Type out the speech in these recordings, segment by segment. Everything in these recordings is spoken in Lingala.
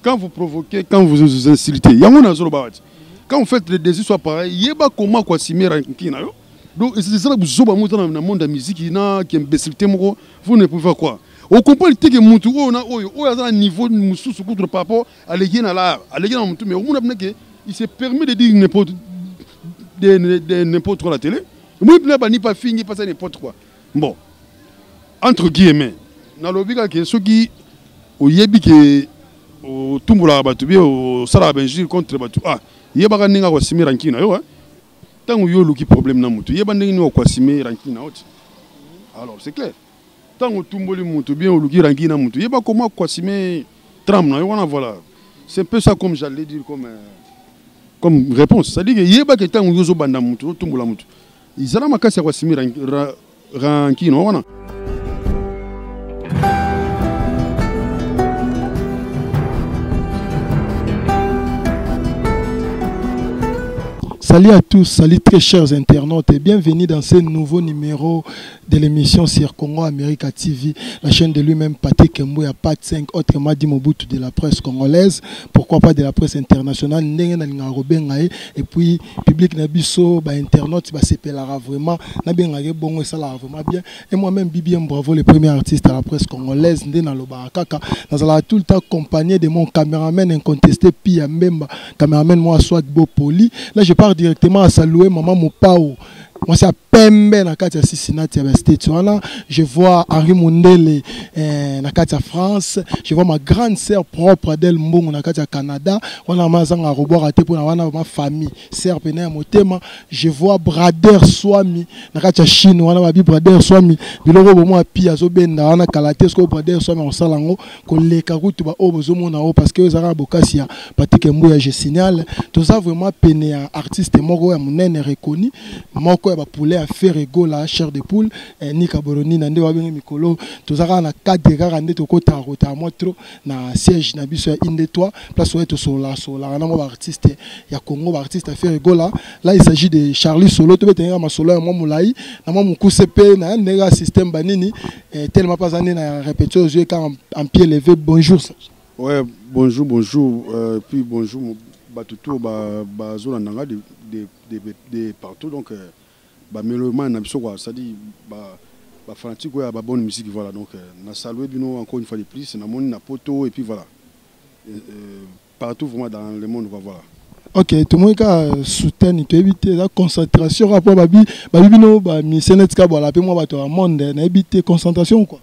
Quand vous provoquez, quand vous insultez, quand vous faites des histoires pareilles, il y a comment quoi simer donc c'est ça que vous avez dans le monde de la musique qui est imbécilité, vous ne pouvez pas quoi. Au comprend que mutu on a un niveau de par rapport à l'égène à l'art, à l'égène à mutu, mais on a il se permet de dire n'importe quoi à la télé. Moi je ne pas fini pas ça n'importe quoi. Bon, entre guillemets, dans le but que ceux qui au yebi que au tumbula batu bi au sala benjir contre batu yeba ninga kwa simi rankina yo tant yo luki problème na mutu yeba ninga kwa simi rankina oti alors c'est clair tant au tumboli mutu bien au luki rankina mutu yeba comment kwa simi tram na yo voilà c'est un peu ça comme j'allais dire comme réponse ça dit que yeba que tant yo zo banda mutu tumbula mutu izala makasi kwa simi rankina wana. Salut à tous, salut très chers internautes et bienvenue dans ce nouveau numéro de l'émission sur Congo America TV, la chaîne de lui-même Patrick Mbouya, Pat 5, autrement dit Mobutu de la presse congolaise, pourquoi pas de la presse internationale, et puis public Nabiso, internaute, c'est vraiment, bon, ça vraiment bien. Et moi-même, Bibi Bravo, le premier artiste à la presse congolaise, dans tout le temps accompagné de mon caméraman incontesté, Pia Mbemba, caméraman moi, soit Bopoli. Là, je pars directement à saluer maman Mopao. Moi, c'est à Pembe, Nakatia Cincinnati, je vois Henri Mundele, Nakatia France. Je vois ma grande sœur propre Adèle Mbongo, Nakatia Canada. On a mazanga robot raté pour ma famille. Sœur Pena Motema. Je vois Brader Swami, Nakatia Chine. On a ma Brader Swami. Biloro Bomo Pia Zobenda, on a Kalatesko Brader Swami en Salango. Collègue Karutu ba Obozomo Nao parce que aux Arabes Bokassia, Patrick Mbouya, je signale. Tout ça vraiment péné un artiste moko ya munene reconnu. Moko ya poulet à faire ego la chair de poule Nika Boroni nande wa bengi mikolo tozaka na 4 dégâts ande to kota rota motro na siège na biso ya inde toi place où to sola na mo artiste ya Congo artiste à faire ego là il s'agit de Charlie Solo to betenga ma solo ya mo mulai na mo mukusepe na ndega système banini tellement pas année na répétition aux yeux quand en pied levé bonjour. Ouais, bonjour puis bonjour batuto ba zona nanga de partout donc mélomane na biso quoi ça dit fanatique ouais bonne musique voilà donc na saluer bino encore une fois de plus na moni na poto et puis voilà partout vraiment dans le monde voilà. Ok, tout le monde a soutenu, tu évites la concentration rapport babi bino ba misenet ka voilà pe moi bato a monde na éviter concentration quoi.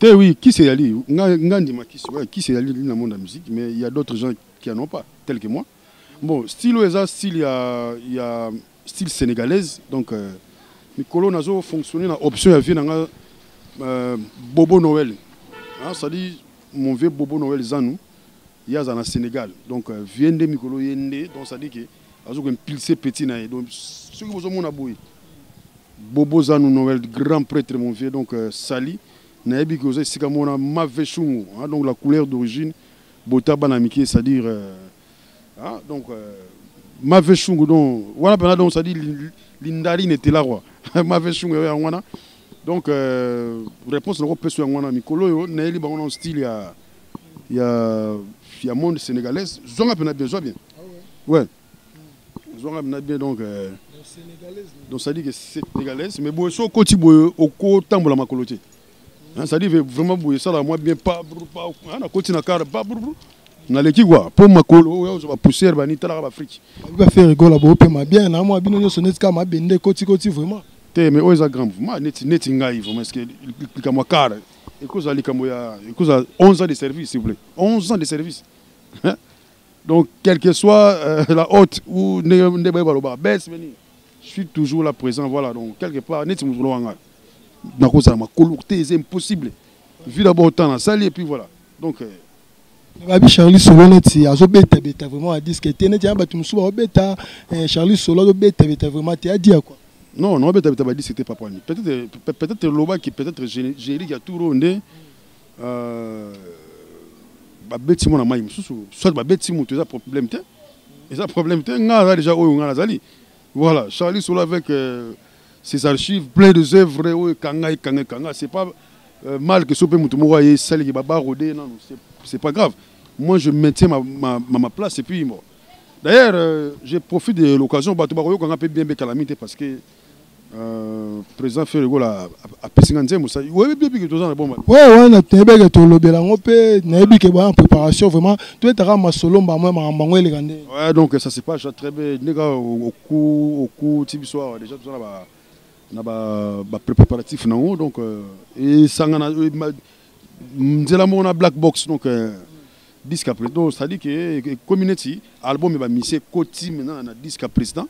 Oui, qui c'est ali ngandi ma qui c'est ali dans le monde de la musique mais il y a d'autres gens qui en ont pas tels que moi. Bon, style il y a style sénégalaise donc Mikolo nazo fonctionner na option ya vie na Bobo Noël. Ça dit mon vieux Bobo Noël Zanou il y a dans Sénégal donc vient de Mikolo yende donc ça dit que azo impulser petit na donc ce que vous avez boy Bobo Zanou Noël grand prêtre mon vieux donc Sali na ebi ko sika mona maveshungu donc la couleur d'origine botaba na miki c'est-à-dire donc maveshungu donc voilà donc ça dit l'indari n'était là quoi maveshungu ya wana donc réponse na ko peso ya wana mikolo yo na eli bango style ya monde sénégalaise zonga pena bien ouais zonga pena bien donc ça dit que c'est sénégalaise mais boy so koti boy oko tambola makoloté ça dit vraiment boy ça la moi bien pas na koti na car pas na leki quoi pour makolo yo va pousser bani tala ba Afrique va faire rigolo bo pe ma bien na moi bino yo sonetka ma bende koti vraiment mais oza grand mouvement neti ngai vraiment est-ce que comme moi car et cause ali comme ya cause 11 ans de service s'il vous plaît 11 ans de service donc quel que soit la haute ou ne baloba baisse venir je suis toujours là présent voilà donc quelque part neti muzulo wanga na cause ma collecter c'est impossible vu d'abord temps sali et puis voilà donc Babi Charlie Solo neti azobeta vraiment à disque tenet ya batu musuba obeta Charlie Solo beta vraiment te a dit quoi. Non beta dit c'était pas pour lui. Peut-être Loba qui peut-être gérer qui a tout rondé beti mon amai mususu soit beti mon ça problème te et ça problème te nga déjà oyo nga nazali voilà Charlie Solo avec ses archives plein de œuvres kanga c'est pas mal que Sopé Moutoumouwa et Sali qui Baba Rodé, non, c'est pas grave. Moi, je maintiens ma place et puis bon. D'ailleurs, je profite de l'occasion, Batoubaroyo, qu'on a bien calamité parce que le président fait le goal à Pessinganzem. Oui, bien que tout ça, bon. Ouais, on a bien que tout le bélango, n'ayez que en préparation, vraiment. Tout est à ma solo, ouais, donc ça c'est pas très bien. Au coup, soir, déjà, tout ça là-bas. Na ba préparatif na haut donc et sangana nzela mona black box donc disque après donc ça dit que community album va misser côté maintenant na disque président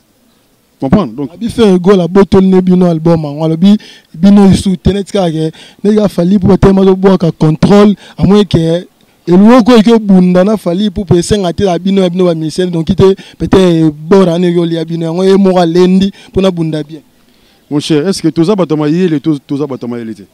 comprendre donc bi fait go la bottle ne bino album on le bi bino soutenir ka ke ne ga fali pour tellement de bois ka contrôle à moins que et le ko ke bunda na fali pour pesenga te la bino ba misser donc ite peut-être borane yo li bino ngo e mo lendi pour na bunda bien. Mon cher, est-ce que Toza Batamaye et Toza Batamaye l'été?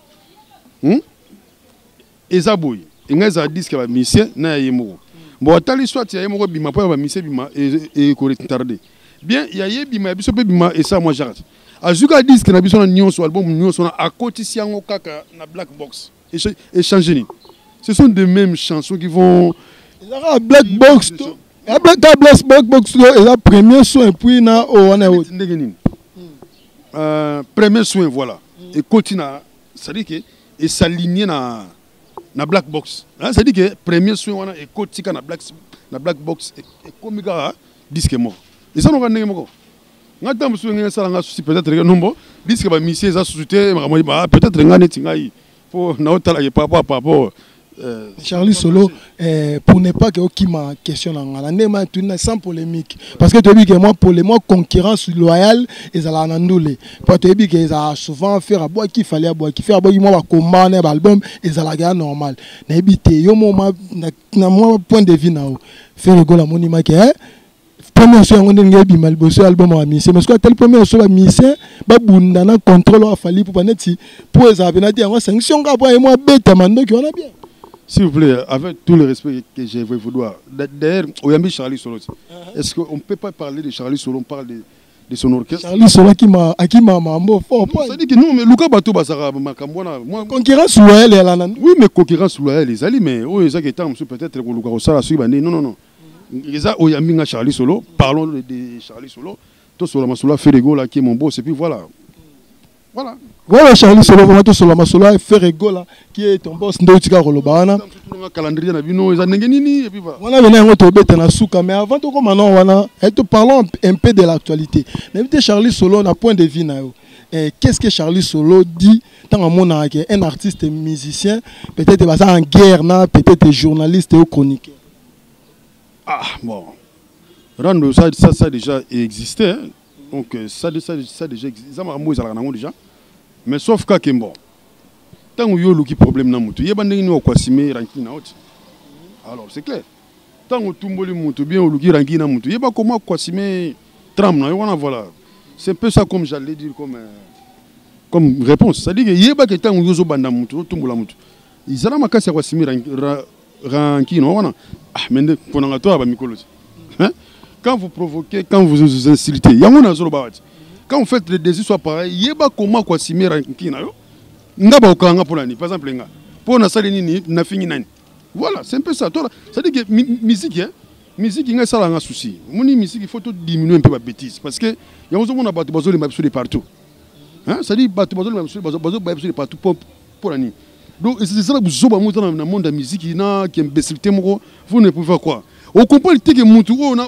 Ezaboui, il y a un disque qui va misser, na yemo. Bon, attends l'histoire, il y a yemo bima, pas va misser bima et correct tardé. Bien, il y a bima, biso bima et ça moi j'arrête. Azuka disque na biso na nyon sur album nyon sur à côté si on kaka na black box et changer. Ce sont des mêmes chansons qui vont. Il y a black box. Il y a black box et la première son et puis na on a autre. Premier soin voilà et continue ça dit que et s'aligner na black box hein, ça dit que premier soin voilà et continue na black box et comme gars disque mort et ça nous rend moko ngata musuwe ça nga souci peut-être nombo disque ba misser ça souté peut-être ngane tingai pour na otala ye papa Charlie Solo, pour ne pas que qui m'a questionné, sans polémique. Parce que tu as dit que moi, pour les mots concurrence loyale, ils allaient en annuler. Parce que tu as dit qu'ils ont souvent fait à boire qu'il fallait à boire, qu'il fait à boire, ils m'ont commandé l'album, ils allaient gagner normal. N'habitez, yo moi point de vue now, faire le goal à mon image première chose on a dit mal bossé album à misser mais ce que tel première chose à misser ba bunda na contrôle a fallu pour panetti pour les avoir dit en sanction ga boire et moi bête mando qui on a bien. S'il vous plaît, avec tout le respect que j'ai voulu voir. D'ailleurs, Oyambi Charlie Solo. Est-ce qu'on ne peut pas parler de Charlie Solo, on parle de son orchestre? Charlie Solo qui m'a mambo fort. Ça dit que non, mais Luka Bato Basara, moi. Concurrence loyale, elle en a. Oui, mais concurrence loyale, les alliés, mais oui, ça qui est peut-être que Luka Rossara suit. Non. Les Oyambi Charlie Solo, parlons de Charlie Solo. Tout sur la Masoula fait les là qui est mon boss, et puis voilà. Voilà Charlie Solo, vraiment tout sur la Masoula fait rigola qui est ton boss Ndoutika Rolobana. Calendrier na bino ils nini et puis voilà. Voilà venez on te bête na souka mais avant tout comme maintenant voilà et te parlons un peu de l'actualité. N'invite Charlie Solo na point de vue na yo. Qu'est-ce que Charlie Solo dit tant à mon un artiste musicien peut-être basé en guerre na peut-être journaliste ou chroniqueur. Ah bon. Rando ça déjà existait hein? Donc ça déjà existe. Ça m'a déjà. Mais sauf qu'à Kimbo, tant que yo qui problème na mutu, yeba ndenge ni okwasime ranki na oti. Alors c'est clair. Tant que tumboli mutu bien o luki ranki na mutu, yeba comment kwasime tram na voilà. C'est un peu ça comme j'allais dire comme réponse. Ça dit que yeba que tant que yo zo banda mutu, tumbola mutu. Izala makasi kwasime ranki na wana. Ah mais ponanga to ba mikolo. Hein? Quand vous provoquez, quand vous insultez, yamona zolo bawati. Quand vous faites des histoires pareilles, yeba comment quoi simer ranki na yo. Ngaba okanga pour l'année, par exemple nga. Pour na sali nini na fini nani. Voilà, c'est un peu ça. Ça dit que musique hein, musique nga sala nga souci. Moni musique il faut tout diminuer un peu la bêtise parce que y a aussi mon abatu bazo les mabsou de partout. Hein, ça dit batu bazo les mabsou de partout pour l'année. Donc c'est ça que vous zoba muta dans le monde de la musique qui imbécilité moko, vous ne pouvez pas croire. On comprend que mutu on a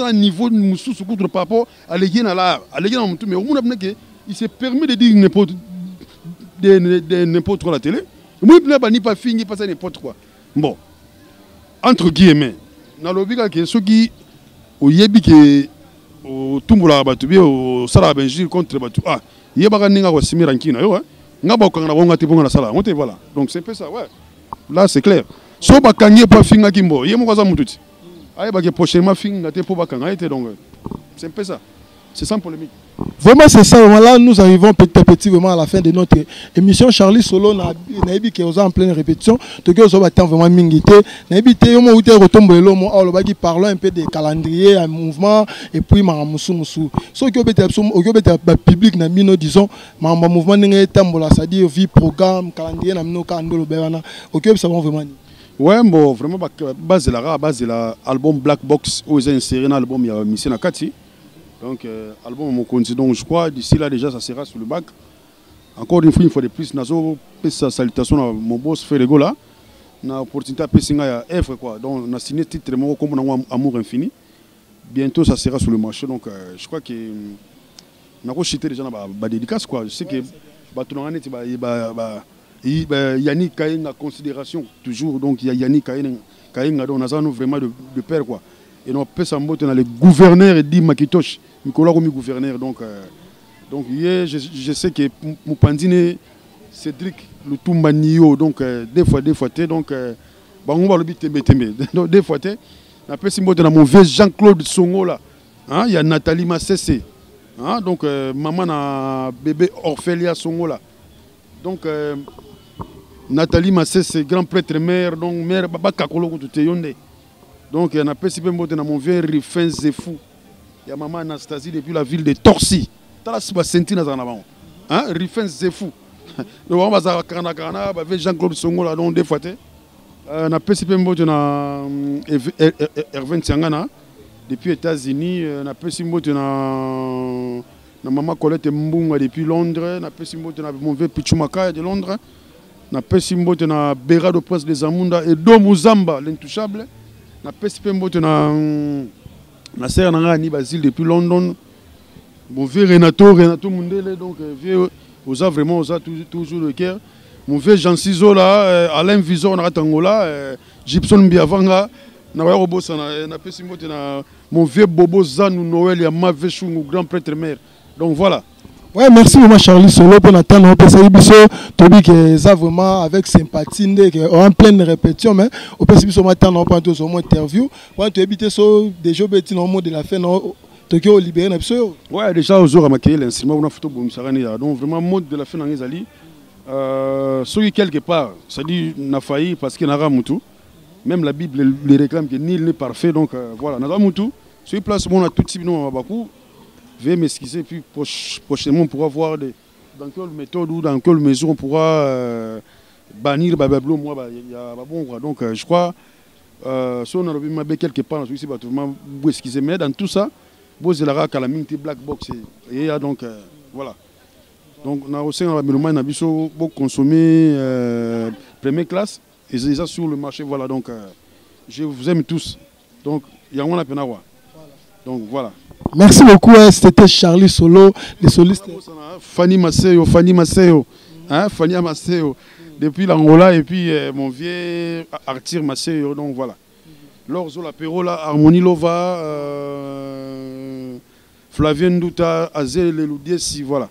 un niveau musu contre par rapport à l'égène à l'art, à l'égène mutu mais on a que il se permet de dire n'importe quoi à la télé. Moi il n'y pas fini pas ça n'importe quoi. Bon. Entre guillemets, na lobika que ceux qui au yebi que au tumbola batu bi au sala benjir contre batu. Ah, yeba ka ninga ko simiranki na yo hein. Ngaba ko ngana bonga tipon na sala. On te voilà. Donc c'est un peu ça, ouais. Là c'est clair. So ba kanye pas finga kimbo, yemo ko za mututi. Aïe, bah, prochainement, fin, donc c'est un peu ça. C'est sans polémique. Vraiment, c'est ça. Là, nous arrivons petit à petit vraiment à la fin de notre émission. Charlie Solo, Naïbi qui est en pleine répétition. Donc, on va vraiment mingité. Naïbi, tu es retombé là, parlons un peu des calendriers, un mouvement, et puis Moussou. Ce qui est public, nous disons, mouvement, c'est-à-dire vie, programme, calendrier, ok, ça va vraiment. Ouais, bon, vraiment, base de l'album Black Box, où ils ont inséré un album, il y a Mission Nakati. Donc, album mon continue. Donc, je crois d'ici là déjà ça sera sur le bac. Encore une fois de plus, Nazo, sa salutation à mon boss Ferrego là. Na opportunité à Pessinga à F quoi. Donc, on a signé titre comme Amour Infini. Bientôt ça sera sur le marché. Donc, je crois que on a rejeté déjà dans dédicace quoi. Je sais que Yannick Kaïn en considération toujours. Donc, il y a Yannick Kaïn on a vraiment de père quoi. Et on peut s'en dans le gouverneur et dit Makitosh, Nicolas Romy gouverneur. Donc je sais que Moupandine, Cédric, le Toumbanio, donc des fois, donc on va le biter, donc des fois, on peut s'en dans mon vieux Jean-Claude Songo là. Il y a Nathalie Massessé, donc maman a bébé Orphelia Songo là. Donc Nathalie Massessé, grand prêtre mère, donc mère Baba Kakolo tout yonde. Donc, il y a un peu de mon vieux Rifin Zefou. Il y a maman Anastasie depuis la ville de Torcy. Tu as la senti dans avant. Rifin Zefou. Donc, on va à Kanakana, avec Jean-Claude Songo là, donc des fois. On a peu de Erwin Tiangana depuis les États-Unis. On a peu de maman Colette Mbunga depuis Londres. On a peu de mon vieux Pichumaka de Londres. On a peu de Béra de Prince des Amunda et Domuzamba, l'intouchable. Na PSP Mbote na sœur Nani Basile depuis London. Mon vieux Renato Mundele, donc vieux, osa vraiment osa toujours le cœur. Mon vieux Jean Cizo là, Alain Visor na Tangola, Gibson Biavanga, na wa robosa na PSP Mbote na mon vieux Bobo Zanou Noël ya ma Vechungu grand prêtre mère. Donc voilà. Ouais, merci vraiment Charlie Solo pour attendre on peut ça Tobi que ça vraiment avec sympathie en pleine répétition mais on peut se attendre on prend son interview on tu habiter so déjà beti no mot de la fin non Tokyo libéré na biso. Ouais, déjà aux jours à maquiller l'instrument on a photo bon sarani donc vraiment mode de la fin dans les ali celui quelque part ça dit n'a failli parce qu'il n'a pas mutu même la Bible les réclame que nul n'est parfait donc voilà n'a pas mutu sur place on a tout type non beaucoup. Veuillez m'excuser, puis prochainement on pourra voir dans quelle méthode ou dans quelle mesure on pourra bannir Babablo. Moi, il y a bon quoi. Donc je crois, si on a vu quelque part, vous excusez, mais dans tout ça, vous avez la calamité black box et donc voilà. Donc on a aussi un mélomane beaucoup consommé première classe et c'est ça sur le marché. Voilà donc je vous aime tous. Donc il y a un peine à voir. Donc voilà. Merci beaucoup, c'était Charlie Solo, les solistes. Fanny Maceo, Fanny Maceo, depuis l'Angola et puis mon vieux Arthur Maceo, donc voilà. Lorzo Lapero, Harmonie Lova, Flavien Ndouta, Azel Leloudiesi, voilà.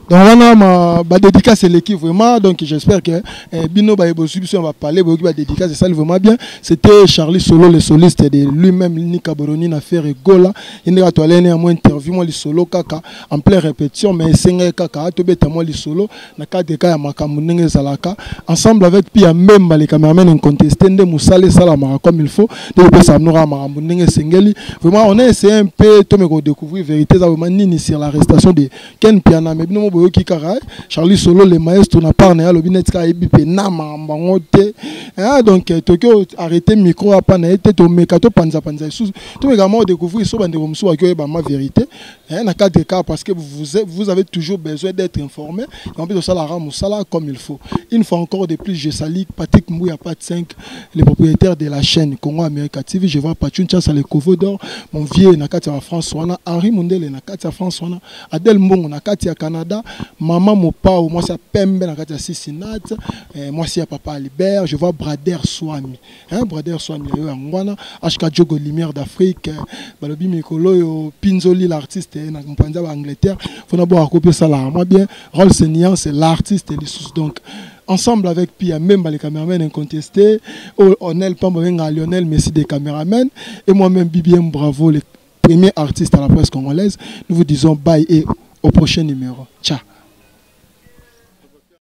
Donc on a dédicace à l'équipe vraiment, donc j'espère que Bino on va parler, on va dédicace, c'est ça vraiment bien. C'était Charlie Solo, le soliste de lui-même, Nika Boroni, n'a fait Gola. Il a toilé à moi interview, moi le solo kaka, en pleine répétition, mais c'est kaka, tu bête moi le solo, na kade kaya makamunenge zalaka, ensemble avec Pia même les caméramans incontestés, de Moussale Salama comme il faut, de ça nous makamunenge sengeli. Vraiment on a essayé un peu de découvrir vérité, ça vraiment ni sur l'arrestation de Ken Piana, mais nous Charlie Solo le maestro na parne ya lobinetka ebipe na mambangote donc Tokyo arrêter micro apa na été to mekato panza sous to également découvrir so bande komsu wa ko ba ma vérité na cadre cas parce que vous avez toujours besoin d'être informé et en plus de ça la ramusala comme il faut. Une fois encore de plus je salue Patrick Mbouya Pat 5 le propriétaire de la chaîne Congo America TV. Je vois Pachuncha ça le Covodor mon vieux na kati ya France wana Henri Mundele na kati ya France wana Adel Mbongo na kati ya Canada. Maman Mopao, moi c'est Pembe dans la Sissinat, moi c'est Papa Albert, je vois Brader Swami, Brader Swami, Angwana, HK Jogo Lumière d'Afrique, Balobi Mikolo, Pinzoli l'artiste, en Angleterre, faut d'abord copier ça là, moi bien, Rolls Nian c'est l'artiste et les sous donc. Ensemble avec Pia, même les caméramans incontestés, Onel Pambovenga, Lionel Messi des caméramans, et moi-même Bibiem Bravo, les premier artiste à la presse congolaise. Nous vous disons bye et au prochain numéro. Ciao.